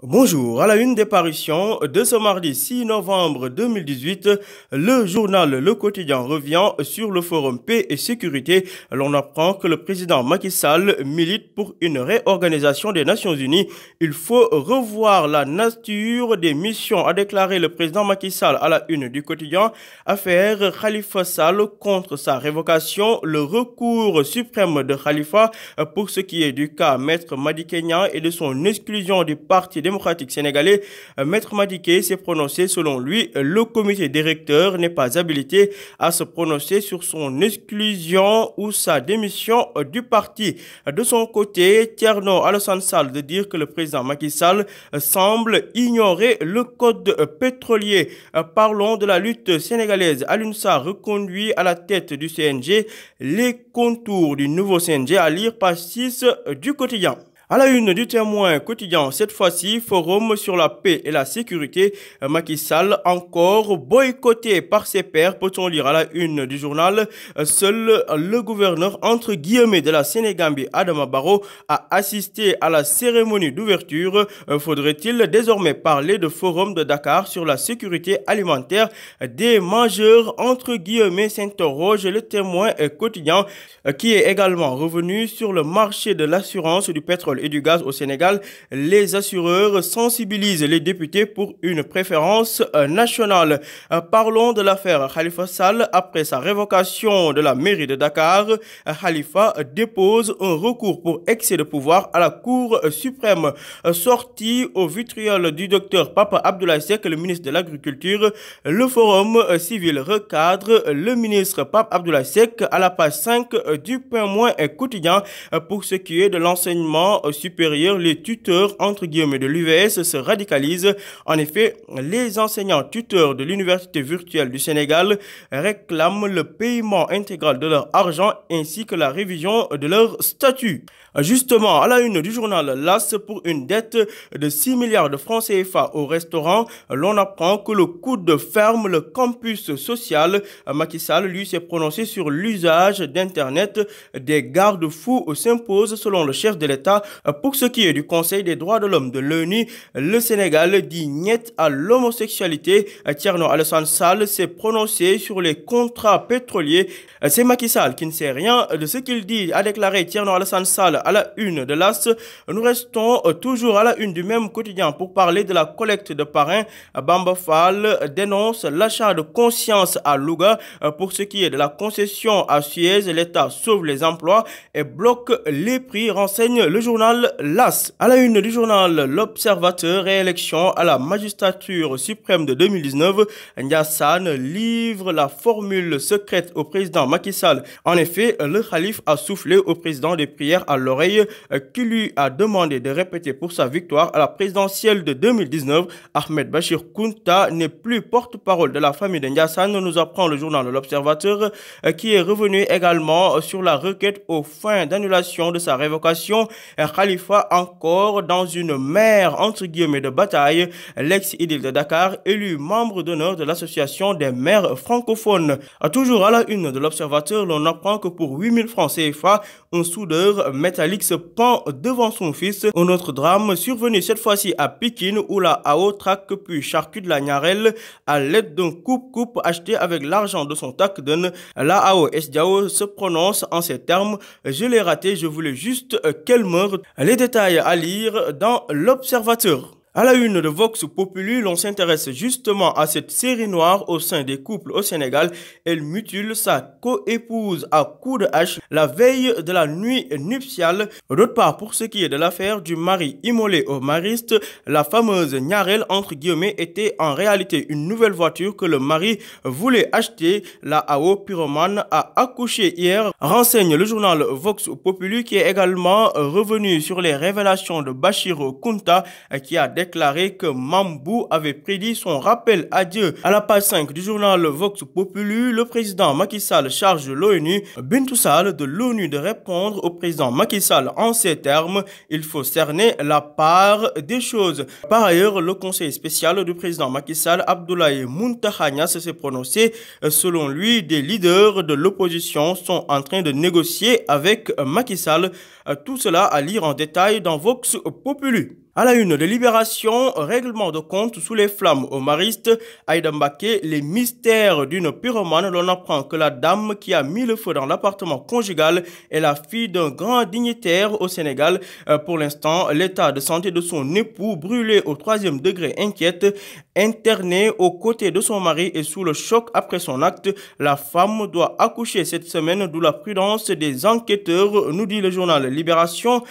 Bonjour, à la une des parutions de ce mardi 6 novembre 2018, le journal Le Quotidien revient sur le forum Paix et Sécurité. L'on apprend que le président Macky Sall milite pour une réorganisation des Nations Unies. Il faut revoir la nature des missions, a déclaré le président Macky Sall à la une du quotidien. Affaire Khalifa Sall contre sa révocation, le recours suprême de Khalifa pour ce qui est du cas Maître Madické Niang et de son exclusion du Parti démocratique sénégalais. Maître Madické s'est prononcé. Selon lui, le comité directeur n'est pas habilité à se prononcer sur son exclusion ou sa démission du parti. De son côté, Thierno Alassane Sall de dire que le président Macky Sall semble ignorer le code pétrolier. Parlons de la lutte sénégalaise. Alioune Sarr reconduit à la tête du CNG. Les contours du nouveau CNG à lire page 6 du quotidien. À la une du Témoin quotidien, cette fois-ci, forum sur la paix et la sécurité. Macky Sall encore boycotté par ses pairs, peut-on lire à la une du journal. Seul le gouverneur entre guillemets de la Sénégambie, Adama Barrow, a assisté à la cérémonie d'ouverture. Faudrait-il désormais parler de forum de Dakar sur la sécurité alimentaire des mangeurs entre guillemets, s'interroge le Témoin quotidien, qui est également revenu sur le marché de l'assurance du pétrole et du gaz au Sénégal. Les assureurs sensibilisent les députés pour une préférence nationale. Parlons de l'affaire Khalifa Sall. Après sa révocation de la mairie de Dakar, Khalifa dépose un recours pour excès de pouvoir à la Cour suprême. Sorti au vitriol du docteur Papa Abdoulaye Seck, le ministre de l'Agriculture, le forum civil recadre le ministre Pape Abdoulaye Seck à la page 5 du Témoin quotidien. Pour ce qui est de l'enseignement supérieur, les tuteurs entre guillemets de l'UVS se radicalisent. En effet, les enseignants tuteurs de l'université virtuelle du Sénégal réclament le paiement intégral de leur argent ainsi que la révision de leur statut. Justement, à la une du journal LAS, pour une dette de 6 milliards de francs CFA au restaurant, l'on apprend que le coude ferme le campus social. Macky Sall, lui, s'est prononcé sur l'usage d'Internet. Des garde-fous s'imposent selon le chef de l'État. Pour ce qui est du Conseil des droits de l'homme de l'ONU, le Sénégal dit niet à l'homosexualité. Thierno Alassane Sall s'est prononcé sur les contrats pétroliers. C'est Macky Sall qui ne sait rien de ce qu'il dit, a déclaré Thierno Alassane Sall à la une de l'AS. Nous restons toujours à la une du même quotidien pour parler de la collecte de parrains. Bamba Fall dénonce l'achat de conscience à Louga. Pour ce qui est de la concession à Suez, l'État sauve les emplois et bloque les prix, renseigne le journal LAS. À la une du journal L'Observateur, réélection à la magistrature suprême de 2019, Ndiassane livre la formule secrète au président Macky Sall. En effet, le calife a soufflé au président des prières à l'oreille qui lui a demandé de répéter pour sa victoire à la présidentielle de 2019. Ahmed Bachir Kounta n'est plus porte-parole de la famille de Ndiassane, nous apprend le journal L'Observateur, qui est revenu également sur la requête aux fins d'annulation de sa révocation. Khalifa encore dans une mer entre guillemets de bataille. L'ex-édile de Dakar élu membre d'honneur de l'association des maires francophones. Toujours à la une de l'Observateur, l'on apprend que pour 8000 francs CFA, un soudeur métallique se pend devant son fils. Un autre drame survenu cette fois-ci à Pikine où la AO traque puis charcute la Niarel à l'aide d'un coupe-coupe acheté avec l'argent de son takden. La AO SDAO se prononce en ces termes: je l'ai raté, je voulais juste qu'elle meure. Les détails à lire dans l'Observateur. À la une de Vox Populi, l'on s'intéresse justement à cette série noire au sein des couples au Sénégal. Elle mutile sa coépouse à coups de hache la veille de la nuit nuptiale. D'autre part, pour ce qui est de l'affaire du mari immolé au mariste, la fameuse Niarel entre guillemets était en réalité une nouvelle voiture que le mari voulait acheter. La AO pyromane a accouché hier, renseigne le journal Vox Populi, qui est également revenu sur les révélations de Bachir Kounta, qui a déclaré que Mambou avait prédit son rappel à Dieu. À la page 5 du journal Vox Populi, le président Macky Sall charge l'ONU, Bintou Sall de l'ONU, de répondre au président Macky Sall en ces termes: il faut cerner la part des choses. Par ailleurs, le conseil spécial du président Macky Sall, Abdoulaye Mountakha Niasse, s'est prononcé. Selon lui, des leaders de l'opposition sont en train de négocier avec Macky Sall. Tout cela à lire en détail dans Vox Populi. À la une de Libération, règlement de compte sous les flammes au Mariste, Aïda Mbacké, les mystères d'une pyromane. L'on apprend que la dame qui a mis le feu dans l'appartement conjugal est la fille d'un grand dignitaire au Sénégal. Pour l'instant, l'état de santé de son époux, brûlé au 3e degré, inquiète. Internée aux côtés de son mari et sous le choc après son acte, la femme doit accoucher cette semaine, d'où la prudence des enquêteurs, nous dit le journal Libération.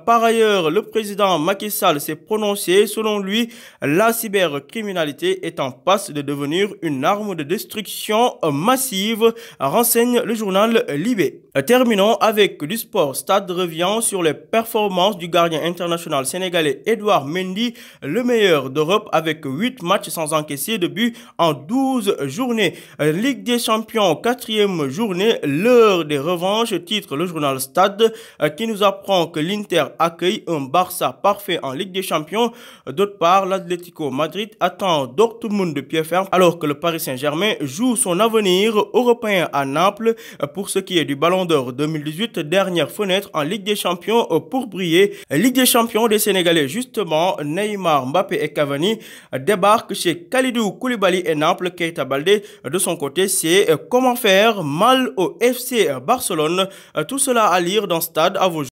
Par ailleurs, le président Macky Sall s'est prononcé. Selon lui, la cybercriminalité est en passe de devenir une arme de destruction massive, renseigne le journal Libé. Terminons avec du sport. Stade revient sur les performances du gardien international sénégalais Edouard Mendy, le meilleur d'Europe avec 8 matchs sans encaisser de but en 12 journées. Ligue des champions, 4e journée, l'heure des revanches, titre le journal Stade, qui nous apprend que l'Inter accueille un Barça parfait en Ligue des champions. D'autre part, l'Atlético Madrid attend Dortmund de pied ferme, alors que le Paris Saint-Germain joue son avenir européen à Naples. Pour ce qui est du Ballon d'Or 2018, dernière fenêtre en Ligue des champions pour briller. Ligue des champions des Sénégalais, justement, Neymar, Mbappé et Cavani débarquent chez Kalidou Koulibaly et Naples. Keita Baldé, de son côté, c'est comment faire mal au FC Barcelone. Tout cela à lire dans Stade, à vos